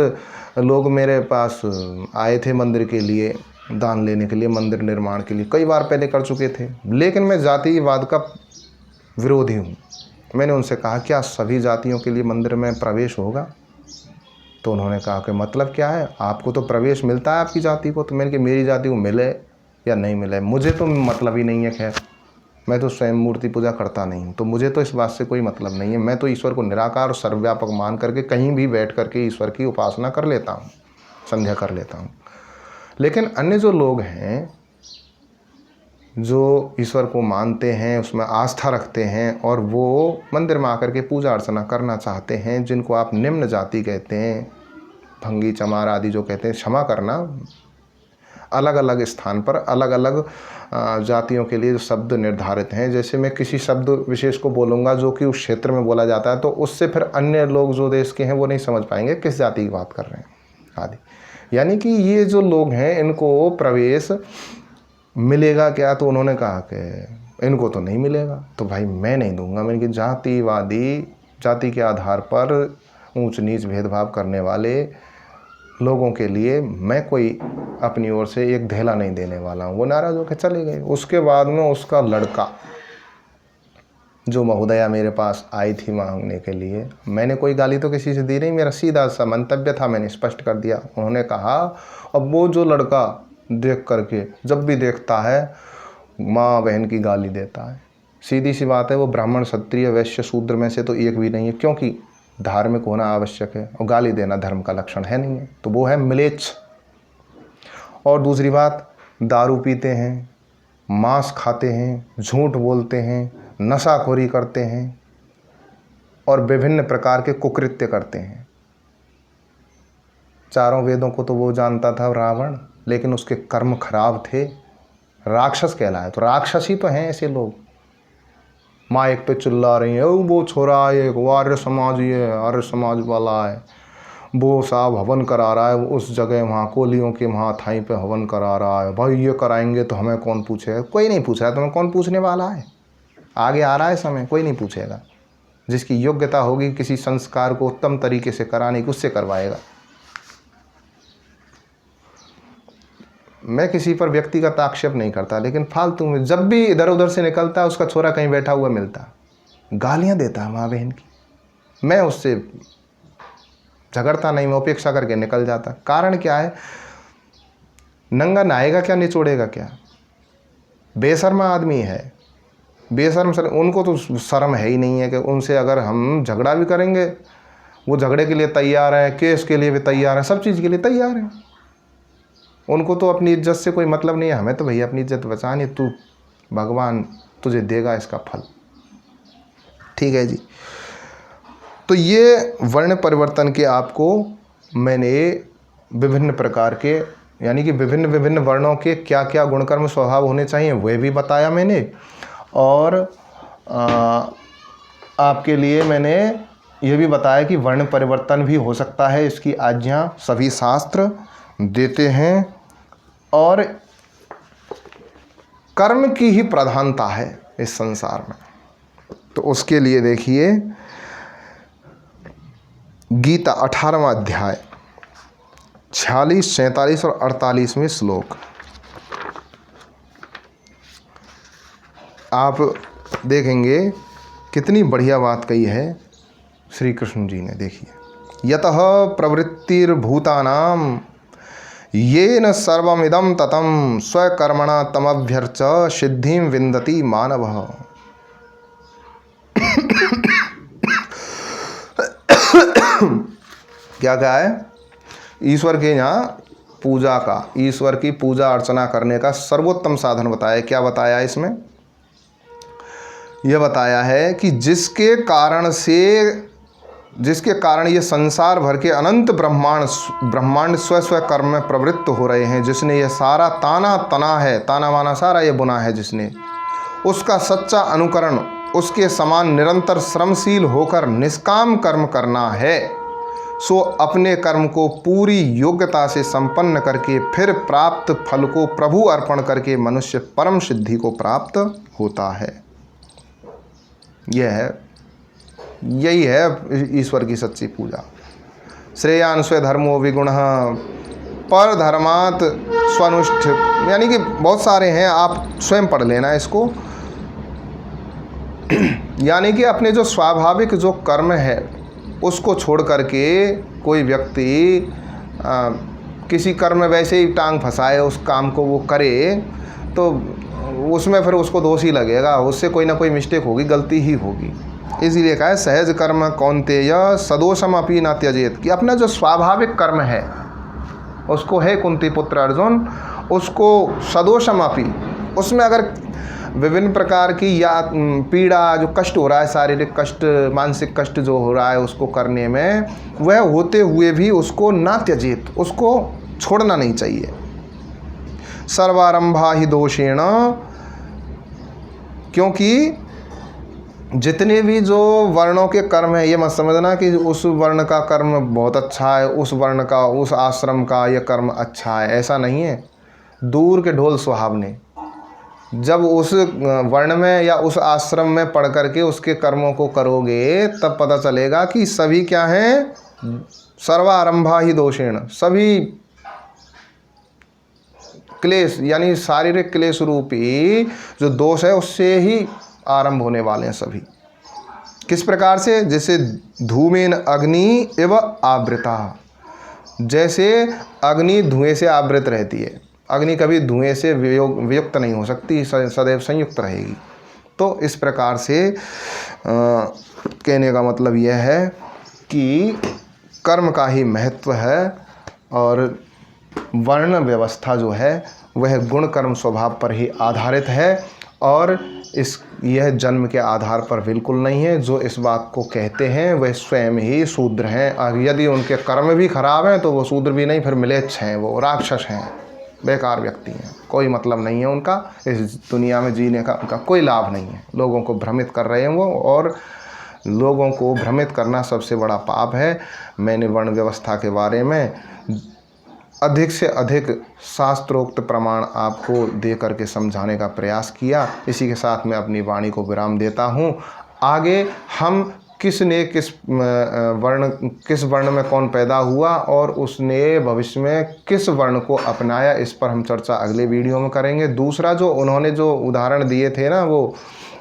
लोग मेरे पास आए थे मंदिर के लिए, दान लेने के लिए, मंदिर निर्माण के लिए, कई बार पहले कर चुके थे। लेकिन मैं जातिवाद का विरोधी हूँ। मैंने उनसे कहा क्या सभी जातियों के लिए मंदिर में प्रवेश होगा? तो उन्होंने कहा कि मतलब क्या है, आपको तो प्रवेश मिलता है आपकी जाति को। तो मैंने कहा मेरी जाति को मिले या नहीं मिले मुझे तो मतलब ही नहीं है। खैर मैं तो स्वयं मूर्ति पूजा करता नहीं हूँ, तो मुझे तो इस बात से कोई मतलब नहीं है। मैं तो ईश्वर को निराकार और सर्वव्यापक मान करके कहीं भी बैठ करके ईश्वर की उपासना कर लेता हूँ, संध्या कर लेता हूँ। लेकिन अन्य जो लोग हैं जो ईश्वर को मानते हैं, उसमें आस्था रखते हैं और वो मंदिर में आकर के पूजा अर्चना करना चाहते हैं, जिनको आप निम्न जाति कहते हैं, भंगी चमार आदि जो कहते हैं, क्षमा करना, अलग अलग स्थान पर अलग अलग जातियों के लिए जो शब्द निर्धारित हैं। जैसे मैं किसी शब्द विशेष को बोलूँगा जो कि उस क्षेत्र में बोला जाता है, तो उससे फिर अन्य लोग जो देश के हैं वो नहीं समझ पाएंगे किस जाति की बात कर रहे हैं आदि। यानी कि ये जो लोग हैं इनको प्रवेश मिलेगा क्या? तो उन्होंने कहा कि इनको तो नहीं मिलेगा। तो भाई मैं नहीं दूंगा। मैंने कि जातिवादी, जाति के आधार पर ऊंच नीच भेदभाव करने वाले लोगों के लिए मैं कोई अपनी ओर से एक धेला नहीं देने वाला हूँ। वो नाराज़ होकर चले गए। उसके बाद में उसका लड़का जो महोदया मेरे पास आई थी मांगने के लिए, मैंने कोई गाली तो किसी से दी नहीं, मेरा सीधा सा मंतव्य था, मैंने स्पष्ट कर दिया। उन्होंने कहा अब वो जो लड़का देख करके जब भी देखता है माँ बहन की गाली देता है। सीधी सी बात है, वो ब्राह्मण क्षत्रिय वैश्य शूद्र में से तो एक भी नहीं है, क्योंकि धार्मिक होना आवश्यक है और गाली देना धर्म का लक्षण है नहीं है। तो वो है म्लेच्छ। और दूसरी बात, दारू पीते हैं, मांस खाते हैं, झूठ बोलते हैं, नशाखोरी करते हैं और विभिन्न प्रकार के कुकृत्य करते हैं। चारों वेदों को तो वो जानता था रावण, लेकिन उसके कर्म खराब थे, राक्षस कहलाए। तो राक्षस ही तो हैं ऐसे लोग। माँ एक पे चिल्ला रही है, वो छोरा है, वो आर्य समाज, ये आर्य समाज वाला है, वो साहब हवन करा रहा है उस जगह, वहाँ कोलियों के वहाँ थाई पे हवन करा रहा है। भाई ये कराएंगे तो हमें कौन पूछेगा? कोई नहीं पूछ रहा है, तुम्हें कौन पूछने वाला है? आगे आ रहा है समय, कोई नहीं पूछेगा। जिसकी योग्यता होगी किसी संस्कार को उत्तम तरीके से कराने की, उससे करवाएगा। मैं किसी पर व्यक्तिगत आक्षेप नहीं करता, लेकिन फालतू में जब भी इधर उधर से निकलता है उसका छोरा कहीं बैठा हुआ मिलता, गालियां देता है माँ बहन की। मैं उससे झगड़ता नहीं, मैं उपेक्षा करके निकल जाता। कारण क्या है? नंगा नहाएगा क्या, निचोड़ेगा क्या? बेशर्मा आदमी है, बेशर्म उनको तो शर्म है ही नहीं है कि उनसे अगर हम झगड़ा भी करेंगे, वो झगड़े के लिए तैयार हैं, केस के लिए भी तैयार हैं, सब चीज़ के लिए तैयार हैं। उनको तो अपनी इज्जत से कोई मतलब नहीं है। हमें तो भैया अपनी इज्जत बचानी, तू भगवान तुझे देगा इसका फल। ठीक है जी। तो ये वर्ण परिवर्तन के आपको मैंने विभिन्न प्रकार के, यानी कि विभिन्न विभिन्न वर्णों के क्या क्या गुणकर्म स्वभाव होने चाहिए वह भी बताया मैंने। और आपके लिए मैंने ये भी बताया कि वर्ण परिवर्तन भी हो सकता है, इसकी आज्ञा सभी शास्त्र देते हैं। और कर्म की ही प्रधानता है इस संसार में। तो उसके लिए देखिए गीता 18वां अध्याय 46, 47 और 48वें श्लोक आप देखेंगे कितनी बढ़िया बात कही है श्री कृष्ण जी ने। देखिए, यतः प्रवृत्तिर्भूतानां येन सर्वमिदं ततं स्वकर्मणा तमभ्यर्च सिद्धिं विन्दति मानवः। क्या कहा है? ईश्वर के यहाँ पूजा का, ईश्वर की पूजा अर्चना करने का सर्वोत्तम साधन बताया। क्या बताया इसमें? यह बताया है कि जिसके कारण ये संसार भर के अनंत ब्रह्मांड स्व कर्म में प्रवृत्त हो रहे हैं, जिसने ये सारा ताना तना है, ताना माना सारा ये बुना है, जिसने उसका सच्चा अनुकरण, उसके समान निरंतर श्रमशील होकर निष्काम कर्म करना है, सो अपने कर्म को पूरी योग्यता से संपन्न करके फिर प्राप्त फल को प्रभु अर्पण करके मनुष्य परम सिद्धि को प्राप्त होता है। यही है ईश्वर की सच्ची पूजा। श्रेयान स्वधर्मो विगुणः पर धर्मात् स्वनुष्ठ, यानी कि बहुत सारे हैं, आप स्वयं पढ़ लेना इसको। यानी कि अपने जो स्वाभाविक जो कर्म है उसको छोड़ करके कोई व्यक्ति किसी कर्म में वैसे ही टांग फंसाए, उस काम को वो करे, तो उसमें फिर उसको दोष ही लगेगा, उससे कोई ना कोई मिस्टेक होगी, गलती ही होगी। इसीलिए कहा है सहज कर्म कौन्तेय सदोषम अपि न त्यजेत, कि अपना जो स्वाभाविक कर्म है उसको, है कुंती पुत्र अर्जुन, उसको सदोषम अपि, उसमें अगर विभिन्न प्रकार की या पीड़ा, जो कष्ट हो रहा है, शारीरिक कष्ट, मानसिक कष्ट जो हो रहा है उसको करने में, वह होते हुए भी उसको ना त्यजेत, उसको छोड़ना नहीं चाहिए। सर्वारंभा ही दोषेण, क्योंकि जितने भी जो वर्णों के कर्म है, ये मत समझना कि उस वर्ण का कर्म बहुत अच्छा है, उस वर्ण का, उस आश्रम का यह कर्म अच्छा है, ऐसा नहीं है। दूर के ढोल सुहावने, जब उस वर्ण में या उस आश्रम में पढ़ करके उसके कर्मों को करोगे तब पता चलेगा कि सभी क्या हैं, सर्वारंभा ही दोषेण, सभी क्लेश यानी शारीरिक क्लेश रूपी जो दोष है उससे ही आरंभ होने वाले हैं सभी। किस प्रकार से? जैसे धूमेन अग्नि एव आवृता, जैसे अग्नि धुएं से आवृत रहती है, अग्नि कभी धुएं से वियुक्त नहीं हो सकती, सदैव संयुक्त रहेगी। तो इस प्रकार से कहने का मतलब यह है कि कर्म का ही महत्व है, और वर्ण व्यवस्था जो है वह गुण कर्म स्वभाव पर ही आधारित है, और यह जन्म के आधार पर बिल्कुल नहीं है। जो इस बात को कहते हैं वह स्वयं ही शूद्र हैं, और यदि उनके कर्म भी खराब हैं तो वो शूद्र भी नहीं, फिर म्लेच्छ हैं, वो राक्षस हैं, बेकार व्यक्ति हैं, कोई मतलब नहीं है उनका, इस दुनिया में जीने का उनका कोई लाभ नहीं है। लोगों को भ्रमित कर रहे हैं वो, और लोगों को भ्रमित करना सबसे बड़ा पाप है। मैंने वर्ण व्यवस्था के बारे में अधिक से अधिक शास्त्रोक्त प्रमाण आपको दे करके समझाने का प्रयास किया। इसी के साथ मैं अपनी वाणी को विराम देता हूँ। आगे हम किसने किस वर्ण में कौन पैदा हुआ और उसने भविष्य में किस वर्ण को अपनाया, इस पर हम चर्चा अगले वीडियो में करेंगे। दूसरा, जो उन्होंने जो उदाहरण दिए थे ना, वो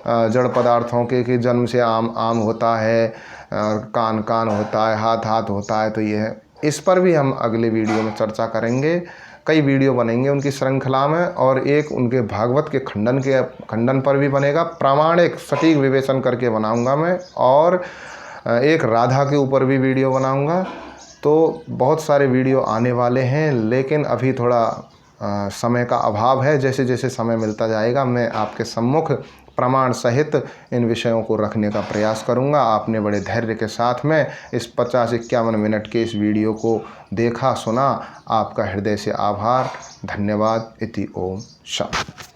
जड़ पदार्थों के कि जन्म से आम आम होता है, कान कान होता है, हाथ हाथ होता है, तो ये है। इस पर भी हम अगले वीडियो में चर्चा करेंगे। कई वीडियो बनेंगे उनकी श्रृंखला में, और एक उनके भागवत के खंडन पर भी बनेगा, प्रामाणिक सटीक विवेचन करके बनाऊंगा मैं, और एक राधा के ऊपर भी वीडियो बनाऊंगा। तो बहुत सारे वीडियो आने वाले हैं, लेकिन अभी थोड़ा समय का अभाव है। जैसे जैसे समय मिलता जाएगा मैं आपके सम्मुख प्रमाण सहित इन विषयों को रखने का प्रयास करूंगा। आपने बड़े धैर्य के साथ में इस 50-51 मिनट के इस वीडियो को देखा सुना, आपका हृदय से आभार, धन्यवाद। इति ओम शांति।